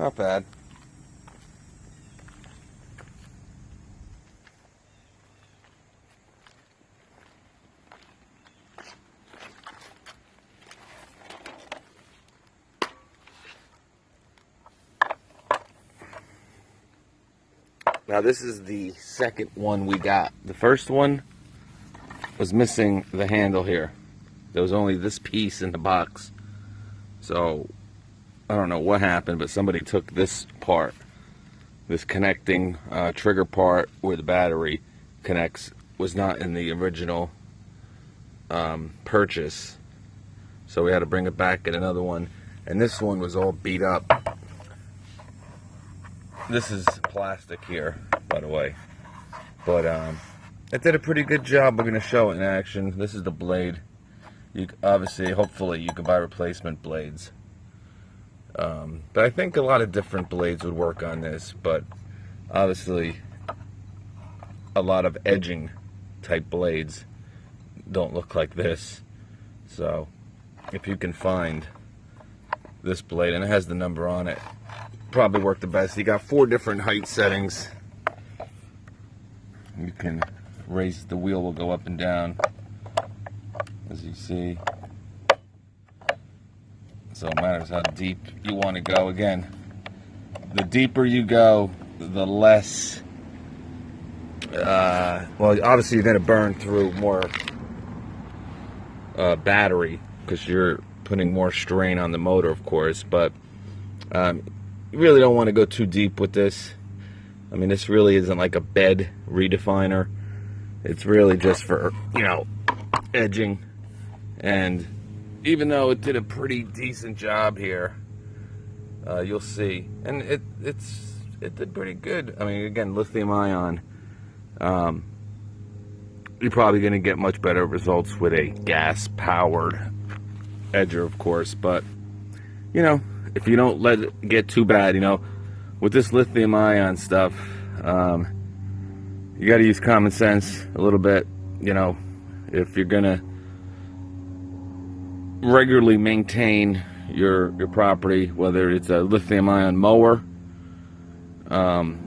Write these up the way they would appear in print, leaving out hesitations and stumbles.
not bad. Now this is the second one we got. The first one was missing the handle here. There was only this piece in the box. So I don't know what happened, but somebody took this part, this connecting trigger part where the battery connects, was not in the original purchase. So we had to bring it back, get another one. And this one was all beat up. This is plastic here, by the way. But it did a pretty good job. We're going to show it in action. This is the blade. You obviously, hopefully, you can buy replacement blades. But I think a lot of different blades would work on this. But obviously, a lot of edging type blades don't look like this. So if you can find this blade, and it has the number on it, probably work the best. You got 4 different height settings. You can raise, the wheel will go up and down, as you see. So it matters how deep you want to go. Again, the deeper you go, the less, well, obviously you're going to burn through more battery because you're putting more strain on the motor, of course, but you really don't want to go too deep with this. I mean, this really isn't like a bed redefiner. It's really just for, you know, edging. And even though it did a pretty decent job here, you'll see, and it did pretty good. I mean, again, lithium ion. You're probably going to get much better results with a gas-powered edger, of course. But you know, if you don't let it get too bad, you know, with this lithium ion stuff, you got to use common sense a little bit. You know, if you're gonna regularly maintain your property, whether it's a lithium ion mower, an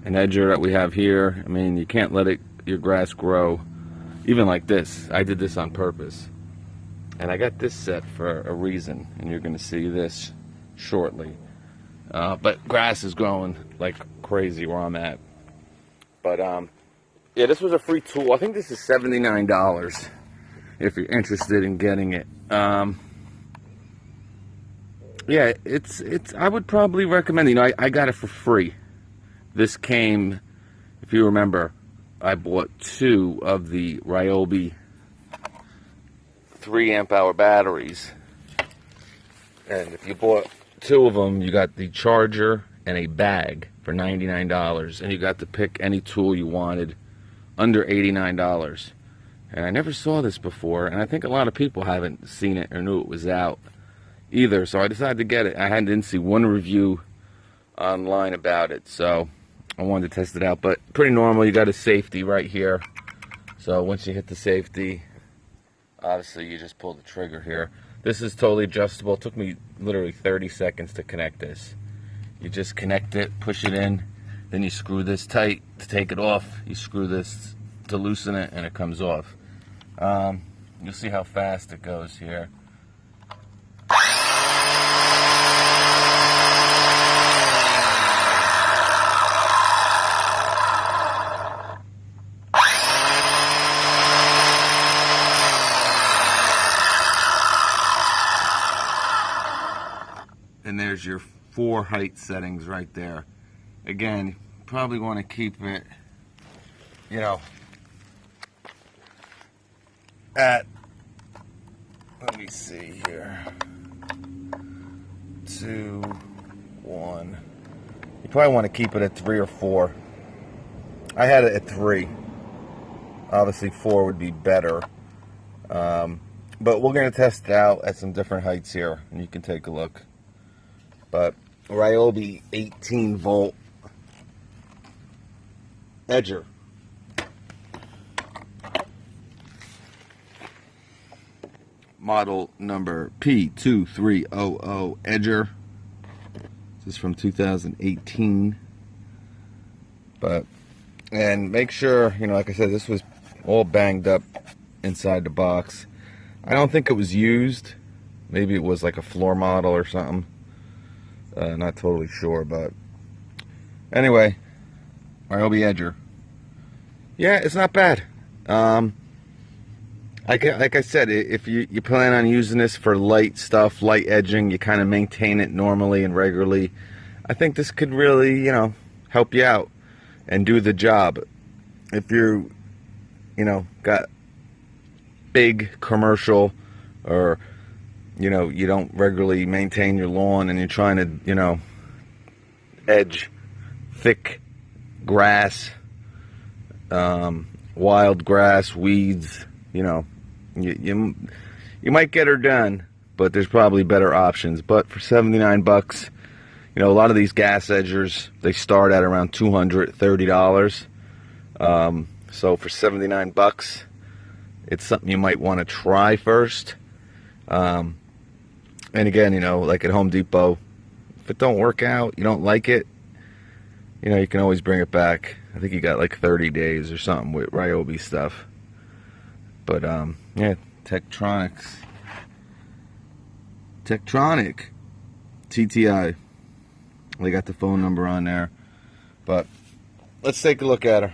edger that we have here. I mean, you can't let your grass grow even like this. I did this on purpose, and I got this set for a reason, and you're gonna see this shortly. But grass is growing like crazy where I'm at. But yeah, this was a free tool. I think this is $79 if you're interested in getting it. Yeah, it's I would probably recommend, you know, I got it for free. This came, if you remember, I bought 2 of the Ryobi 3 amp hour batteries, and if you bought 2 of them, you got the charger and a bag for $99, and you got to pick any tool you wanted under $89. And I never saw this before, and I think a lot of people haven't seen it or knew it was out either, so I decided to get it. I didn't see one review online about it, so I wanted to test it out. But pretty normal. You got a safety right here, so once you hit the safety, obviously you just pull the trigger here. This is totally adjustable. It took me literally 30 seconds to connect this. You just connect it, push it in, then you screw this tight to take it off. You screw this to loosen it, and it comes off. You'll see how fast it goes here. And there's your 4 height settings right there. Again, you probably want to keep it, you know, at, let me see here, 2, 1. You probably want to keep it at 3 or 4. I had it at 3. Obviously 4 would be better. But we're going to test it out at some different heights here, and you can take a look. But Ryobi 18 volt edger. Model number P2300 edger. This is from 2018. And make sure, you know, like I said, this was all banged up inside the box. I don't think it was used. Maybe it was like a floor model or something. Not totally sure, but anyway, Ryobi edger. Yeah, it's not bad. Like I said, if you plan on using this for light stuff, light edging, you kind of maintain it normally and regularly, I think this could really, you know, help you out and do the job. If you know, got big commercial, or you know, you don't regularly maintain your lawn and you're trying to, you know, edge thick grass, wild grass, weeds, you know, you might get her done, but there's probably better options. But for 79 bucks, you know, a lot of these gas edgers, they start at around $230. So for 79 bucks, it's something you might want to try first. And again, you know, like at Home Depot, if it don't work out, you don't like it, you know, you can always bring it back. I think you got like 30 days or something with Ryobi stuff. But yeah, Tektronix TTI. They got the phone number on there. But let's take a look at her.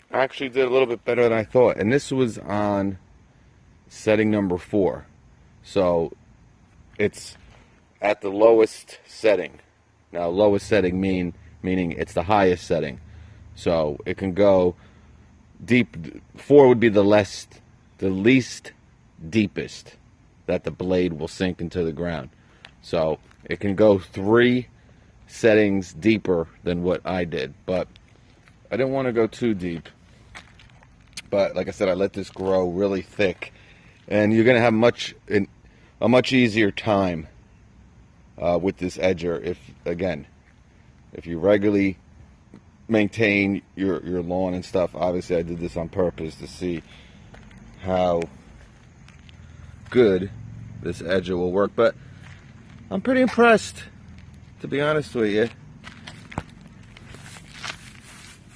I actually did a little bit better than I thought, and this was on setting number 4, so it's at the lowest setting. Now, lowest setting meaning it's the highest setting, so it can go deep. 4 would be the least deepest that the blade will sink into the ground, so it can go 3 settings deeper than what I did, but I didn't want to go too deep. But like I said, I let this grow really thick, and you're going to have a much easier time with this edger if you regularly maintain your lawn and stuff. Obviously, I did this on purpose to see how good this edger will work, but I'm pretty impressed, to be honest with you.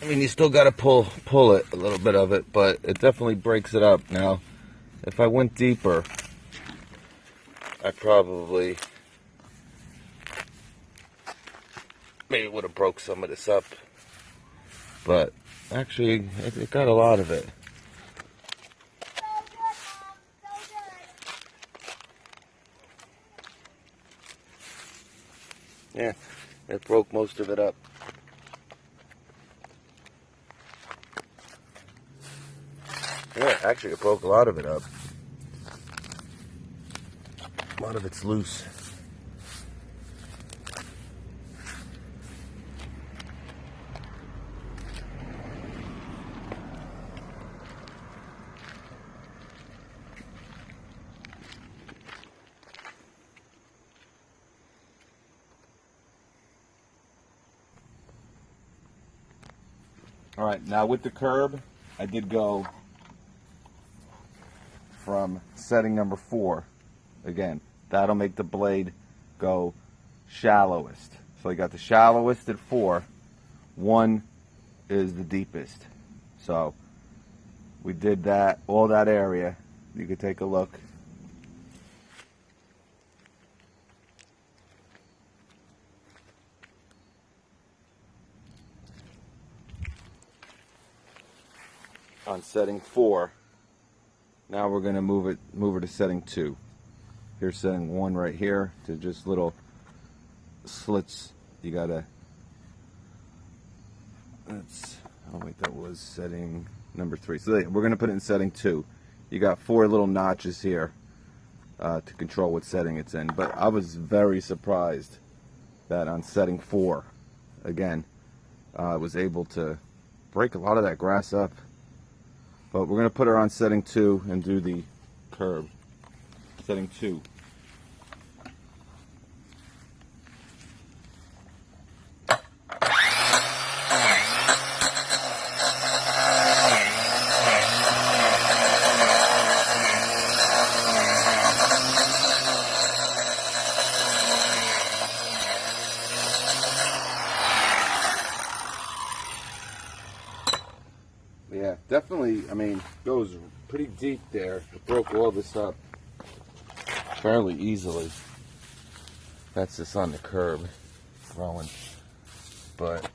I mean, you still got to pull it, a little bit of it, but it definitely breaks it up. Now, if I went deeper, I probably maybe would have broke some of this up. But actually, it got a lot of it. Yeah, it broke most of it up. Yeah, actually it broke a lot of it up. A lot of it's loose. Alright, now with the curb, I did go from setting number 4. Again, that'll make the blade go shallowest. So I got the shallowest at 4. 1 is the deepest. So we did that, all that area. You could take a look. On setting 4. Now we're going to move it to setting 2. Here's setting 1 right here to just little slits. You gotta, oh wait, that was setting number 3. So we're going to put it in setting 2. You got 4 little notches here to control what setting it's in. But I was very surprised that on setting 4, again, I was able to break a lot of that grass up. But we're going to put her on setting 2 and do the curb. Setting 2. Yeah, definitely, I mean, goes pretty deep there. It broke all this up fairly easily. That's just on the curb, growing. But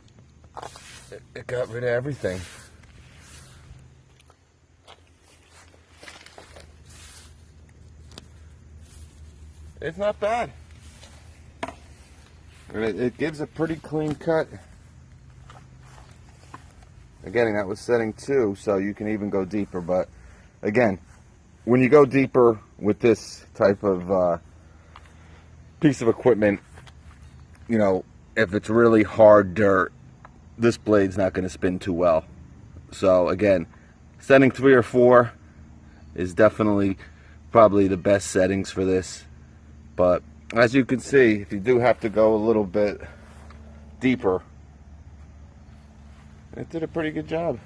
it got rid of everything. It's not bad. It gives a pretty clean cut. Again, that was setting 2, so you can even go deeper. But again, when you go deeper with this type of piece of equipment, you know, if it's really hard dirt, this blade's not going to spin too well. So again, setting 3 or 4 is definitely probably the best settings for this. But as you can see, if you do have to go a little bit deeper, it did a pretty good job.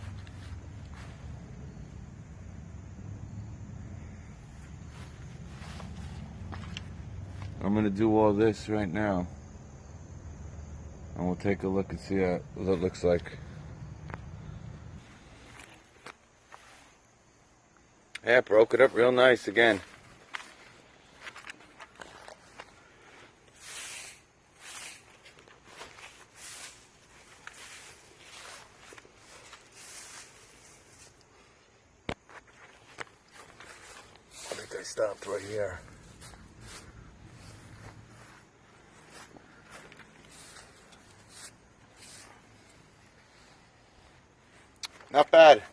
I'm going to do all this right now. And we'll take a look and see what it looks like. Yeah, broke it up real nice again. I stopped right here. Not bad.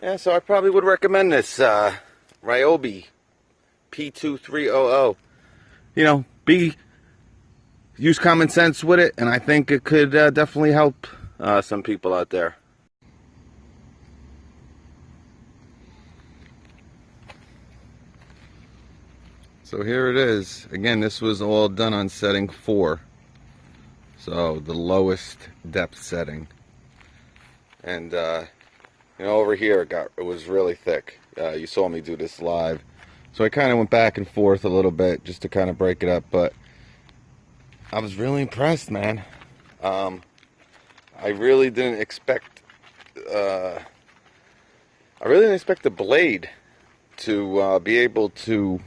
Yeah, so I probably would recommend this Ryobi P2300. You know, use common sense with it, and I think it could definitely help some people out there. So here it is. Again, this was all done on setting 4. So the lowest depth setting. And you know, over here it was really thick. You saw me do this live. So I kind of went back and forth a little bit just to kind of break it up, but I was really impressed, man. I really didn't expect the blade to be able to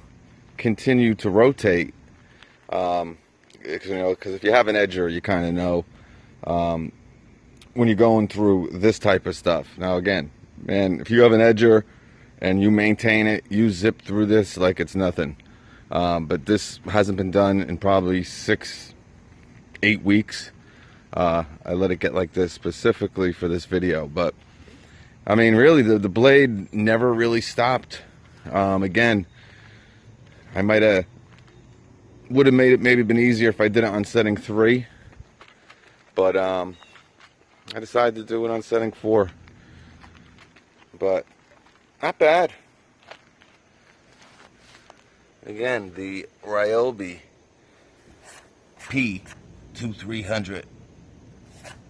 continue to rotate. You know, because if you have an edger, you kind of know when you're going through this type of stuff. Now again, man, if you have an edger and you maintain it, you zip through this like it's nothing. But this hasn't been done in probably 6-8 weeks. I let it get like this specifically for this video, but I mean, really, the blade never really stopped. Again, I would have made it maybe been easier if I did it on setting 3, but I decided to do it on setting 4. But not bad. Again, the Ryobi P2300.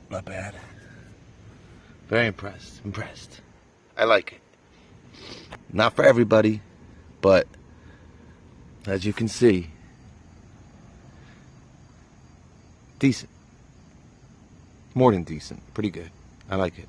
Not bad. Very impressed. I like it. Not for everybody, but as you can see, decent. More than decent. Pretty good. I like it.